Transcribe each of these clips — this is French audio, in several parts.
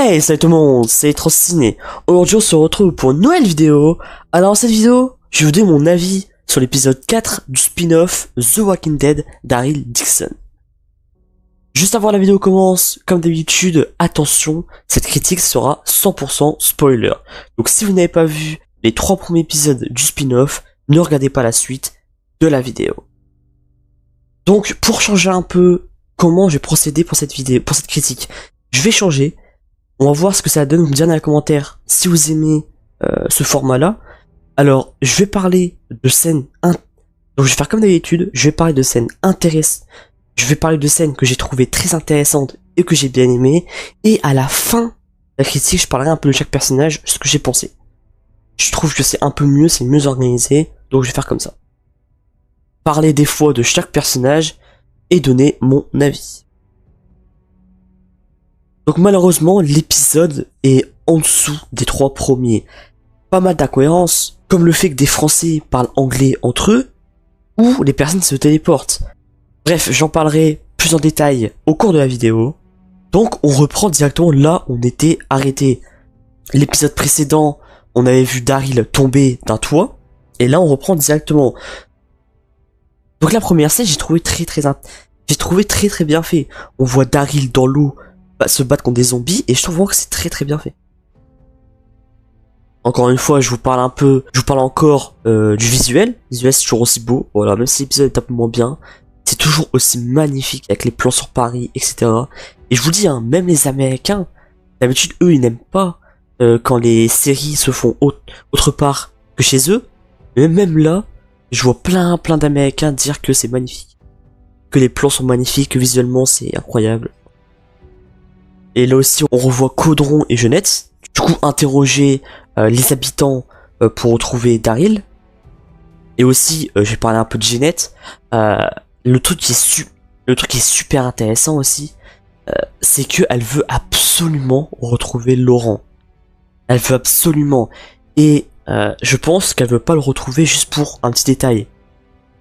Hey, salut tout le monde, c'est Trociné. Aujourd'hui on se retrouve pour une nouvelle vidéo. Alors dans cette vidéo, je vais vous donner mon avis sur l'épisode 4 du spin-off The Walking Dead d'Daryl Dixon. Juste avant la vidéo commence, comme d'habitude, attention, cette critique sera 100% spoiler. Donc si vous n'avez pas vu les 3 premiers épisodes du spin-off, ne regardez pas la suite de la vidéo. Donc pour changer un peu comment je vais procéder pour cette vidéo, pour cette critique, je vais changer. On va voir ce que ça donne, vous me direz dans les commentaires si vous aimez ce format-là. Alors, je vais parler de scènes... Donc je vais faire comme d'habitude, je vais parler de scènes intéressantes. Je vais parler de scènes que j'ai trouvées très intéressantes et que j'ai bien aimées. Et à la fin de la critique, je parlerai un peu de chaque personnage, ce que j'ai pensé. Je trouve que c'est un peu mieux, c'est mieux organisé, donc je vais faire comme ça. Parler des fois de chaque personnage et donner mon avis. Donc malheureusement, l'épisode est en dessous des 3 premiers. Pas mal d'incohérences, comme le fait que des Français parlent anglais entre eux, ou les personnes se téléportent. Bref, j'en parlerai plus en détail au cours de la vidéo. Donc on reprend directement là où on était arrêté. L'épisode précédent, on avait vu Daryl tomber d'un toit, et là on reprend directement. Donc la première scène, j'ai trouvé très bien fait. On voit Daryl dans l'eau se battre contre des zombies et je trouve vraiment que c'est très bien fait. Encore une fois, je vous parle encore du visuel. Le visuel c'est toujours aussi beau, voilà, même si l'épisode est un peu moins bien, c'est toujours aussi magnifique avec les plans sur Paris, etc. Et je vous dis, hein, même les Américains, d'habitude eux ils n'aiment pas quand les séries se font autre part que chez eux, mais même là, je vois plein d'Américains dire que c'est magnifique, que les plans sont magnifiques, que visuellement c'est incroyable. Et là aussi, on revoit Caudron et Jeannette, du coup interroger les habitants pour retrouver Daryl. Et aussi, je vais parler un peu de Jeannette. Le truc qui est super intéressant aussi, c'est que elle veut absolument retrouver Laurent. Elle veut absolument. Et je pense qu'elle veut pas le retrouver juste pour un petit détail.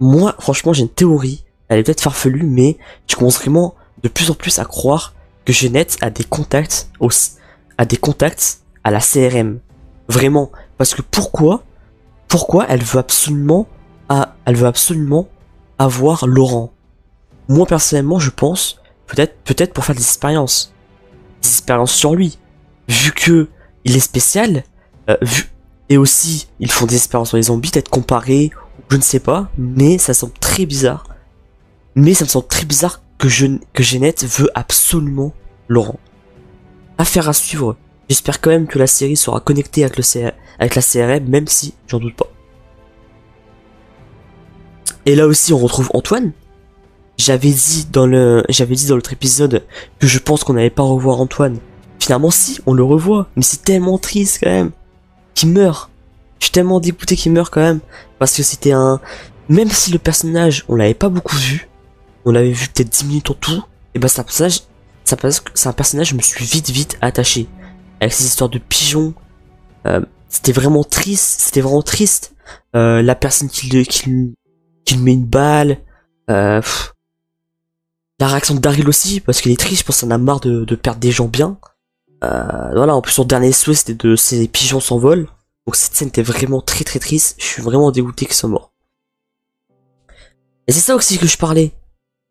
Moi, franchement, j'ai une théorie. Elle est peut-être farfelue, mais je commence vraiment de plus en plus à croire que Jeannette a des contacts à la CRM. Vraiment. Parce que pourquoi elle veut absolument avoir Laurent. Moi, personnellement, je pense, peut-être pour faire des expériences sur lui. Vu que il est spécial, et aussi, ils font des expériences sur les zombies, peut-être comparé, je ne sais pas, mais ça semble très bizarre. Mais ça me semble très bizarre que Jeannette veut absolument Laurent. Affaire à suivre. J'espère quand même que la série sera connectée avec la CRM, même si j'en doute pas. Et là aussi on retrouve Antoine. J'avais dit dans l'autre épisode que je pense qu'on n'allait pas revoir Antoine. Finalement si, on le revoit, mais c'est tellement triste quand même qu'il meurt. Je suis tellement dégoûté qu'il meurt quand même, parce que c'était même si le personnage on l'avait pas beaucoup vu, on l'avait vu peut-être 10 minutes en tout, et bah c'est un personnage, je me suis vite attaché. Avec ces histoires de pigeons, c'était vraiment triste. La personne qui lui met une balle, la réaction de Daryl aussi, parce qu'il est triste, je pense qu'il en a marre de perdre des gens bien. Voilà, en plus son dernier souhait c'était de ces pigeons s'envolent. Donc cette scène était vraiment très triste, je suis vraiment dégoûté qu'ils soient morts. Et c'est ça aussi que je parlais.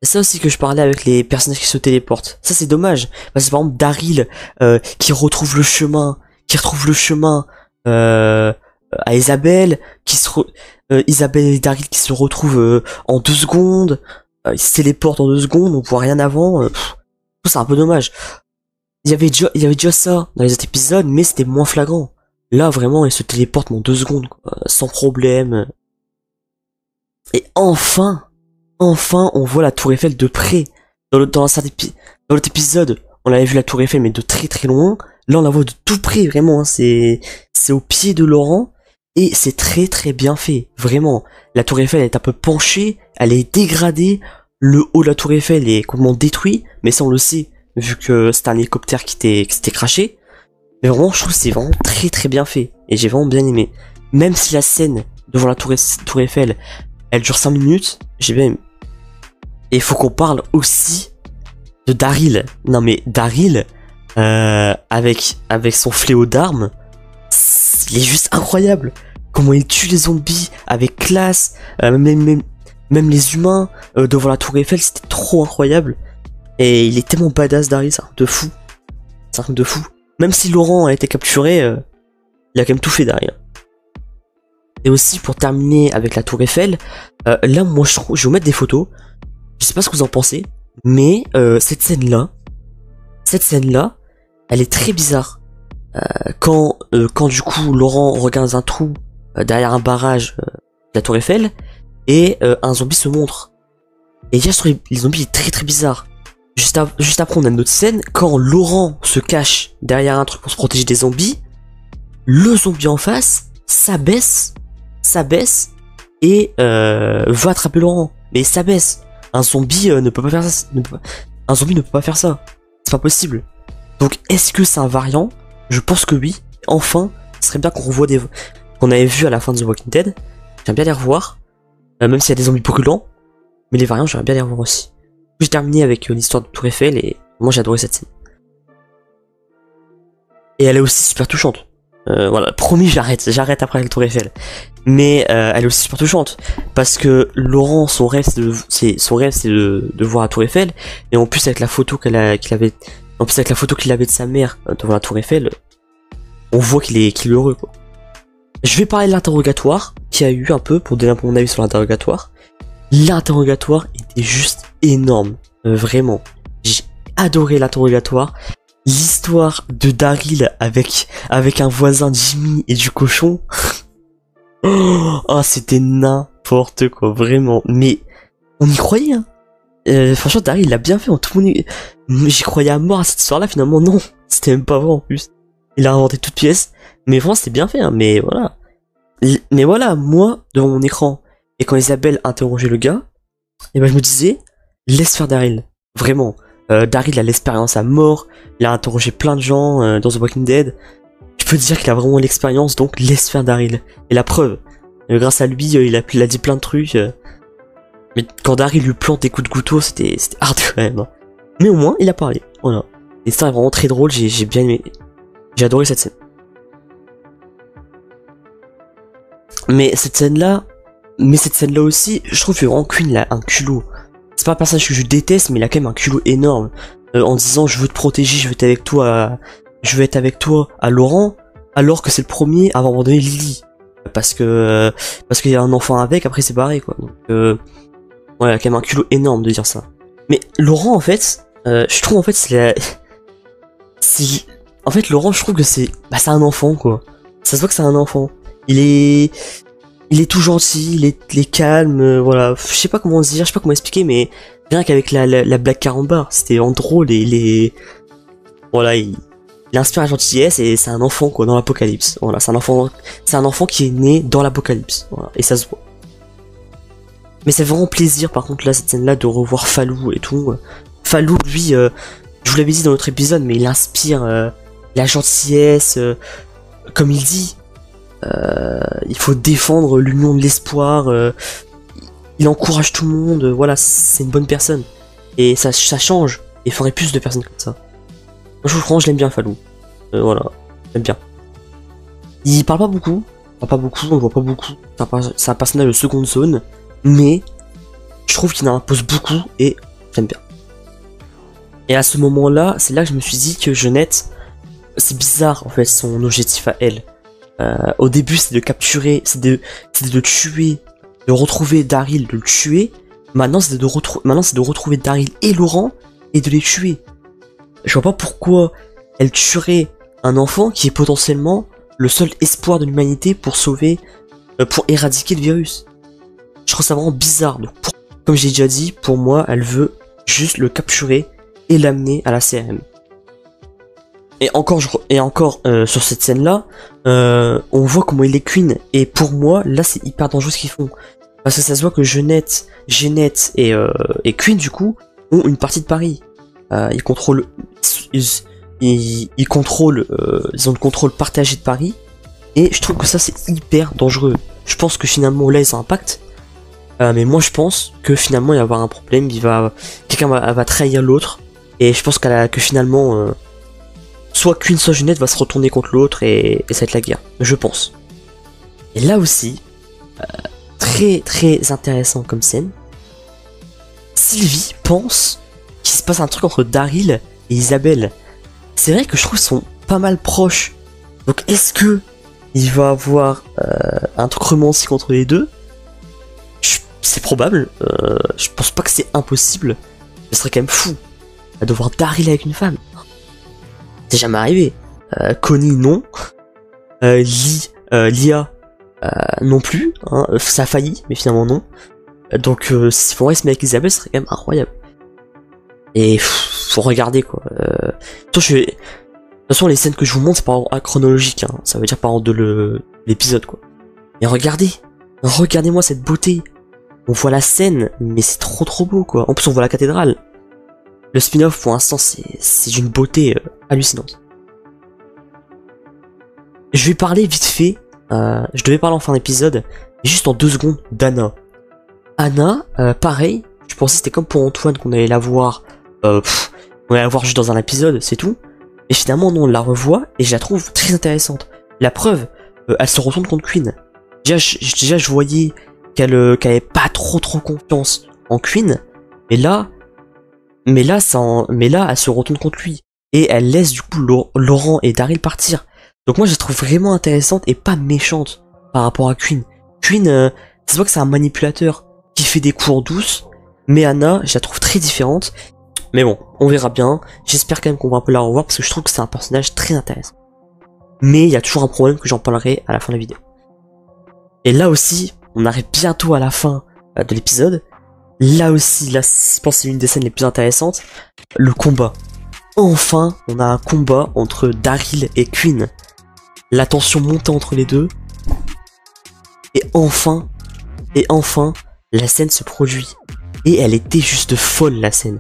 C'est ça aussi que je parlais avec les personnages qui se téléportent. Ça c'est dommage. Parce que par exemple Daryl qui retrouve le chemin, à Isabelle, Isabelle et Daryl qui se retrouvent en 2 secondes. Ils se téléportent en 2 secondes, on voit rien avant. C'est un peu dommage. Il y avait déjà ça dans les autres épisodes, mais c'était moins flagrant. Là vraiment ils se téléportent en 2 secondes, quoi, sans problème. Et enfin, on voit la Tour Eiffel de près. Dans l'autre épisode, on l'avait vu la Tour Eiffel, mais de très loin. Là, on la voit de tout près, vraiment. Hein. C'est au pied de Laurent. Et c'est très bien fait. Vraiment. La Tour Eiffel est un peu penchée. Elle est dégradée. Le haut de la Tour Eiffel est complètement détruit. Mais ça, on le sait, vu que c'est un hélicoptère qui s'était crashé. Mais vraiment, je trouve que c'est vraiment très bien fait. Et j'ai vraiment bien aimé. Même si la scène devant la Tour Eiffel, elle dure 5 minutes, j'ai bien aimé. Et il faut qu'on parle aussi de Daryl. Non mais Daryl, avec son fléau d'armes, il est juste incroyable. Comment il tue les zombies avec classe, même les humains devant la tour Eiffel, c'était trop incroyable. Et il est tellement badass Daryl, c'est un truc de fou. C'est un truc de fou. Même si Laurent a été capturé, il a quand même tout fait derrière. Et aussi pour terminer avec la tour Eiffel, là moi je vais vous mettre des photos. Je sais pas ce que vous en pensez, mais cette scène là, elle est très bizarre. Quand du coup Laurent regarde dans un trou derrière un barrage de la tour Eiffel et un zombie se montre. Et déjà je trouve les zombies est très bizarre. Juste après on a une autre scène quand Laurent se cache derrière un truc pour se protéger des zombies. Le zombie en face s'abaisse et veut attraper Laurent. Mais s'abaisse. Un zombie ne peut pas faire ça. Un zombie ne peut pas faire ça. C'est pas possible. Donc est-ce que c'est un variant? Je pense que oui. Enfin, ce serait bien qu'on revoie des qu'on avait vu à la fin de The Walking Dead. J'aime bien les revoir. Même s'il y a des zombies brûlants. Mais les variants, j'aimerais bien les revoir aussi. J'ai terminé avec l'histoire de Tour Eiffel et moi j'ai adoré cette scène. Et elle est aussi super touchante. Voilà, promis j'arrête après le Tour Eiffel. Mais elle est aussi super touchante parce que Laurent, son rêve c'est de voir la Tour Eiffel et en plus avec la photo qu'il avait de sa mère devant la Tour Eiffel, on voit qu'il est heureux quoi. Je vais parler de l'interrogatoire qu'il y a eu un peu pour donner un peu mon avis sur l'interrogatoire. L'interrogatoire était juste énorme, vraiment. J'ai adoré l'interrogatoire. L'histoire de Daryl avec un voisin Jimmy et du cochon. Oh, c'était n'importe quoi, vraiment. Mais on y croyait, hein. Franchement, Daryl, il a bien fait. J'y croyais à mort à cette histoire-là, finalement, non. C'était même pas vrai en plus. Il a inventé toute pièce. Mais vraiment, c'était bien fait, hein. Mais voilà. Mais voilà, moi, devant mon écran, et quand Isabelle interrogeait le gars, et ben je me disais, laisse faire Daryl. Vraiment. Daryl a l'expérience à mort, il a interrogé plein de gens dans The Walking Dead. Je peux te dire qu'il a vraiment l'expérience, donc laisse faire Daryl. Et la preuve, grâce à lui, il a dit plein de trucs. Mais quand Daryl lui plante des coups de couteau, c'était hard quand même. Hein. Mais au moins, il a parlé. Voilà. Et ça est vraiment très drôle, j'ai bien aimé. J'ai adoré cette scène. Mais cette scène-là aussi, je trouve que vraiment Quinn a un culot. C'est pas un personnage que je déteste, mais il a quand même un culot énorme. En disant je veux te protéger, je veux être avec toi à Laurent, alors que c'est le premier à avoir abandonné Lily. Parce qu'il y a un enfant avec, après c'est barré quoi. Donc ouais, il a quand même un culot énorme de dire ça. Mais Laurent en fait, je trouve en fait en fait Laurent je trouve que c'est un enfant quoi. Ça se voit que c'est un enfant. Il est tout gentil, il est calme, voilà. Je sais pas comment dire, je sais pas comment expliquer, mais rien qu'avec la blague carambar, c'était en drôle et voilà, il inspire la gentillesse et c'est un enfant quoi dans l'apocalypse. Voilà, c'est un enfant qui est né dans l'apocalypse, voilà, et ça se voit. Mais c'est vraiment plaisir par contre là cette scène-là de revoir Fallou et tout. Fallou lui, je vous l'avais dit dans l'autre épisode, mais il inspire la gentillesse, comme il dit. Il faut défendre l'union de l'espoir. Il encourage tout le monde. Voilà, c'est une bonne personne. Et ça change. Et il faudrait plus de personnes comme ça. Moi, franchement, je l'aime bien, Fallou. Voilà, j'aime bien. Il parle pas beaucoup. On le voit pas beaucoup. C'est un personnage de seconde zone. Mais je trouve qu'il en impose beaucoup et j'aime bien. Et à ce moment-là, c'est là que je me suis dit que Jeannette, c'est bizarre en fait son objectif à elle. Au début c'est de capturer, c'est de tuer, de retrouver Daryl, de le tuer. Maintenant c'est de retrouver Daryl et Laurent et de les tuer. Je vois pas pourquoi elle tuerait un enfant qui est potentiellement le seul espoir de l'humanité pour sauver, pour éradiquer le virus. Je trouve ça vraiment bizarre. Donc, comme j'ai déjà dit, pour moi elle veut juste le capturer et l'amener à la CRM. Et encore sur cette scène-là, on voit comment il est Quinn. Et pour moi, là, c'est hyper dangereux ce qu'ils font. Parce que ça se voit que Jeannette et Quinn, du coup, ont une partie de Paris. Ils contrôlent... Ils ont le contrôle partagé de Paris. Et je trouve que ça, c'est hyper dangereux. Je pense que finalement, là, ils ont un pacte. Mais moi, je pense que finalement, il va y avoir un problème. Quelqu'un va trahir l'autre. Et je pense que finalement... soit Queen soit Junette va se retourner contre l'autre et ça va être la guerre, je pense. Et là aussi, très très intéressant comme scène, Sylvie pense qu'il se passe un truc entre Daryl et Isabelle. C'est vrai que je trouve qu'ils sont pas mal proches. Donc est-ce que il va avoir un truc romantique entre les deux? C'est probable. Je pense pas que c'est impossible. Ce serait quand même fou de voir Daryl avec une femme. C'est jamais arrivé. Connie non. Lia non plus. Hein. Ça a failli, mais finalement non. Donc si Forrest se met avec Isabelle, ce serait quand même incroyable. Et faut regarder quoi. De toute façon, les scènes que je vous montre, c'est par ordre chronologique. Hein. Ça veut dire par ordre de l'épisode quoi. Et regardez-moi cette beauté. On voit la scène, mais c'est trop beau quoi. En plus, on voit la cathédrale. Le spin-off, pour l'instant, c'est d'une beauté hallucinante. Je vais parler vite fait. Je devais parler en fin d'épisode, juste en 2 secondes, d'Anna. Anna, pareil. Je pensais que c'était comme pour Antoine qu'on allait la voir. On allait la voir juste dans un épisode, c'est tout. Et finalement, non, on la revoit et je la trouve très intéressante. La preuve, elle se retourne contre Queen. Déjà, je voyais qu'elle avait pas trop confiance en Queen, mais là, elle se retourne contre lui et elle laisse du coup Laurent et Daryl partir. Donc moi, je la trouve vraiment intéressante et pas méchante par rapport à Queen. Queen, c'est pas que c'est un manipulateur qui fait des cours douces, mais Anna, je la trouve très différente. Mais bon, on verra bien. J'espère quand même qu'on va un peu la revoir parce que je trouve que c'est un personnage très intéressant. Mais il y a toujours un problème que j'en parlerai à la fin de la vidéo. Et là aussi, on arrive bientôt à la fin de l'épisode. Là aussi, je pense que c'est une des scènes les plus intéressantes. Le combat. Enfin, on a un combat entre Daryl et Queen. La tension monte entre les deux. Et enfin, la scène se produit. Et elle était juste folle, la scène.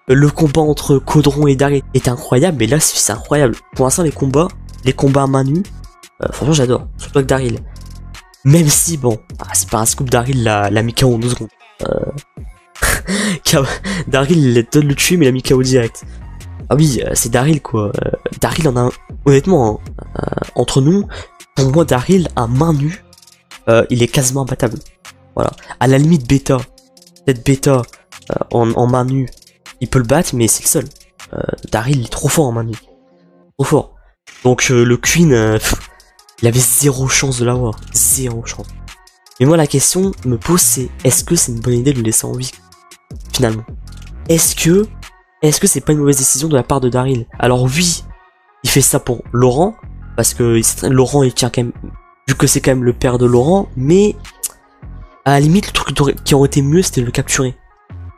Le combat entre Caudron et Daryl est incroyable, mais là, c'est incroyable. Pour l'instant, les combats à main nue, franchement, j'adore. Surtout avec Daryl. Même si, bon, c'est pas un scoop, Daryl l'a mis KO en 2 secondes. Daryl, il donne le tuer, mais il a mis KO direct. Ah oui, c'est Daryl, quoi. Daryl en a honnêtement, entre nous, pour moi, Daryl, à main nue, il est quasiment imbattable. Voilà. À la limite, Beta. Peut-être Beta, en main nue, il peut le battre, mais c'est le seul. Daryl, il est trop fort en main nue. Trop fort. Donc, le Queen, il avait 0 chance de l'avoir. 0 chance. Mais moi, la question me pose, c'est est-ce que c'est une bonne idée de le laisser en vie, finalement? Est-ce que c'est pas une mauvaise décision de la part de Daryl? Alors oui, il fait ça pour Laurent, parce que Laurent, il tient quand même, vu que c'est quand même le père de Laurent, mais à la limite, le truc qui aurait été mieux, c'était de le capturer.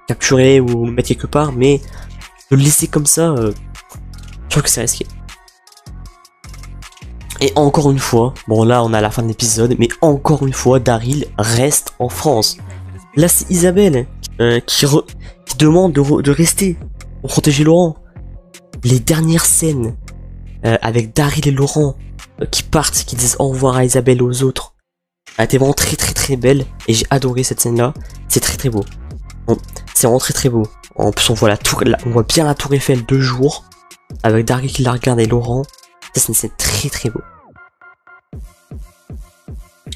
Capturer ou le mettre quelque part, mais de le laisser comme ça, je trouve que c'est risqué. Et encore une fois, bon là on a la fin de l'épisode, mais encore une fois, Daryl reste en France. Là c'est Isabelle qui demande de rester pour protéger Laurent. Les dernières scènes avec Daryl et Laurent qui partent, qui disent au revoir à Isabelle et aux autres, a été vraiment très belle et j'ai adoré cette scène là. C'est très beau. Bon, c'est vraiment très beau. En plus on voit on voit bien la tour Eiffel de jour avec Daryl qui la regarde et Laurent. Ça c'est très beau.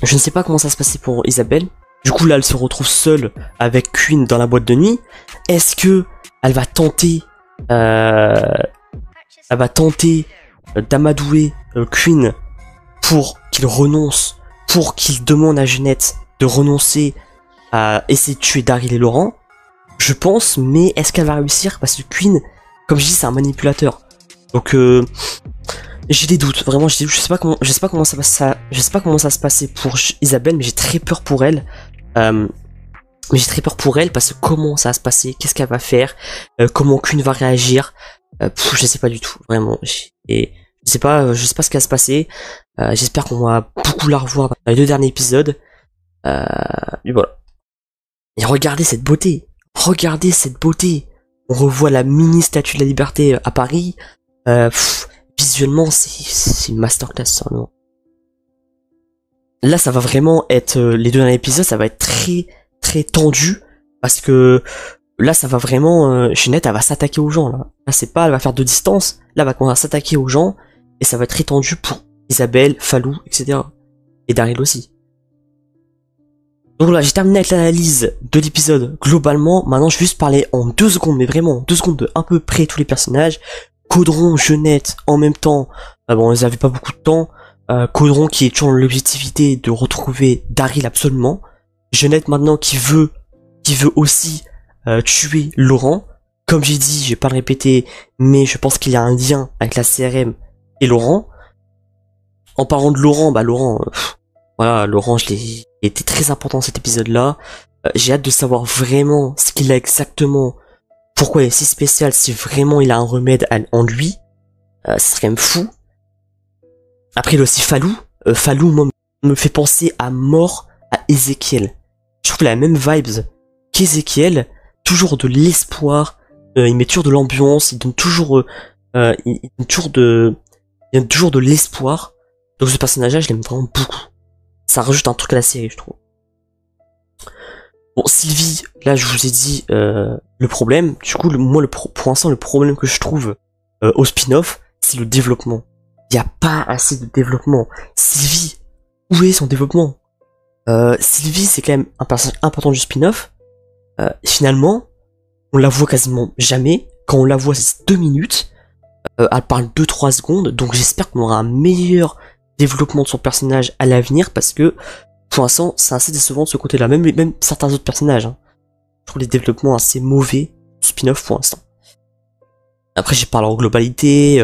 Je ne sais pas comment ça se passait pour Isabelle. Du coup là elle se retrouve seule avec Queen dans la boîte de nuit. Est-ce que elle va tenter d'amadouer Queen pour qu'il renonce, pour qu'il demande à Jeannette de renoncer à essayer de tuer Daryl et Laurent? Je pense, mais est-ce qu'elle va réussir? Parce que Queen, comme je dis, c'est un manipulateur. Donc j'ai des doutes, vraiment j'ai des doutes. Je sais pas comment ça se passait pour Isabelle, mais j'ai très peur pour elle. Parce que comment ça va se passer, qu'est-ce qu'elle va faire, comment Queen va réagir, je sais pas du tout, vraiment. Et je sais pas ce qui va se passer. J'espère qu'on va beaucoup la revoir dans les 2 derniers épisodes. Et voilà. Et regardez cette beauté, On revoit la mini statue de la liberté à Paris. Visuellement, c'est une masterclass, ça, non? Là, ça va vraiment être les 2 derniers épisodes, ça va être très tendu parce que Là, ça va vraiment... Jeannette, elle va s'attaquer aux gens, là. Là, c'est pas, elle va faire de distance. Là, elle va commencer à s'attaquer aux gens. Et ça va être étendu pour Isabelle, Falou, etc. Et Daryl aussi. Donc là, j'ai terminé avec l'analyse de l'épisode globalement. Maintenant, je vais juste parler en 2 secondes, mais vraiment 2 secondes de à peu près tous les personnages. Caudron, Jeannette, en même temps. Bon, ils avaient pas beaucoup de temps. Caudron qui est toujours dans l'objectivité de retrouver Daryl absolument. Jeannette maintenant qui veut aussi tuer Laurent. Comme j'ai dit, je vais pas le répéter, mais je pense qu'il y a un lien avec la CRM et Laurent. En parlant de Laurent, bah Laurent, voilà, Laurent, il était très important dans cet épisode-là. J'ai hâte de savoir vraiment ce qu'il a exactement, pourquoi il est si spécial, si vraiment il a un remède en lui. Ce serait même fou. Après, il y a aussi Falou. Falou, moi, me fait penser à mort à Ezekiel. Je trouve qu'il a la même vibes qu'Ezekiel. Toujours de l'espoir. Il met toujours de l'ambiance. Il donne toujours, il donne toujours de l'espoir. Donc ce personnage-là, je l'aime vraiment beaucoup. Ça rajoute un truc à la série, je trouve. Bon, Sylvie, là, je vous ai dit le problème. Du coup, pour l'instant, le problème que je trouve au spin-off, c'est le développement. Il n'y a pas assez de développement. Sylvie, où est son développement? Sylvie, c'est quand même un personnage important du spin-off. Finalement, on la voit quasiment jamais. Quand on la voit, c'est 2 minutes. Elle parle 2-3 secondes. Donc j'espère qu'on aura un meilleur développement de son personnage à l'avenir. Parce que, pour l'instant, c'est assez décevant de ce côté-là. Même certains autres personnages. Hein. Je trouve les développements assez mauvais du spin-off pour l'instant. Après, j'ai parlé en globalité.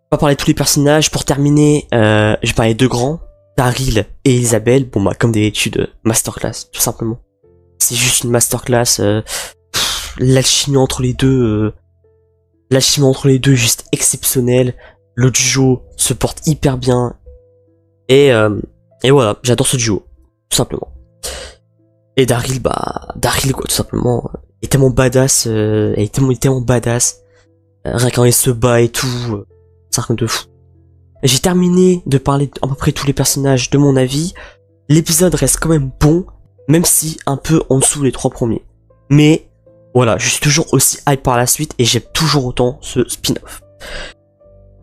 Pas parler de tous les personnages. Pour terminer, j'ai parlé de grands, Daryl et Isabelle. Bon bah comme d'habitude, masterclass, tout simplement. C'est juste une masterclass. L'alchimie entre les deux, juste exceptionnelle. Le duo se porte hyper bien. Et voilà, j'adore ce duo, tout simplement. Et Daryl, Daryl quoi, tout simplement. Il est tellement badass, il est tellement badass. Rien quand il se bat et tout. C'est un truc de fou. J'ai terminé de parler à peu près tous les personnages de mon avis. L'épisode reste quand même bon, même si un peu en dessous des 3 premiers. Mais voilà, je suis toujours aussi hype par la suite et j'aime toujours autant ce spin-off.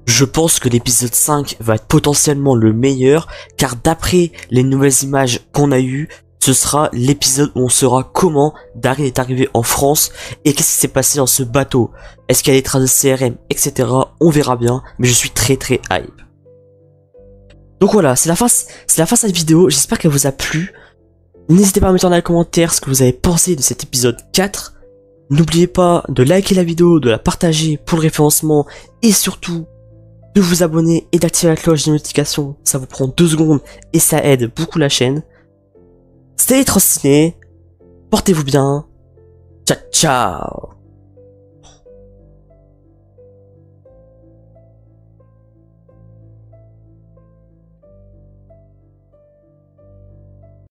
Je pense que l'épisode 5 va être potentiellement le meilleur, car d'après les nouvelles images qu'on a eues, ce sera l'épisode où on saura comment Daryl est arrivé en France et qu'est-ce qui s'est passé dans ce bateau. Est-ce qu'il y a des traces de CRM, etc. On verra bien, mais je suis très hype. Donc voilà, c'est la fin de cette vidéo, j'espère qu'elle vous a plu. N'hésitez pas à me dire dans les commentaires ce que vous avez pensé de cet épisode 4. N'oubliez pas de liker la vidéo, de la partager pour le référencement et surtout de vous abonner et d'activer la cloche de notification. Ça vous prend 2 secondes et ça aide beaucoup la chaîne. C'était trop ciné, portez-vous bien, ciao ciao.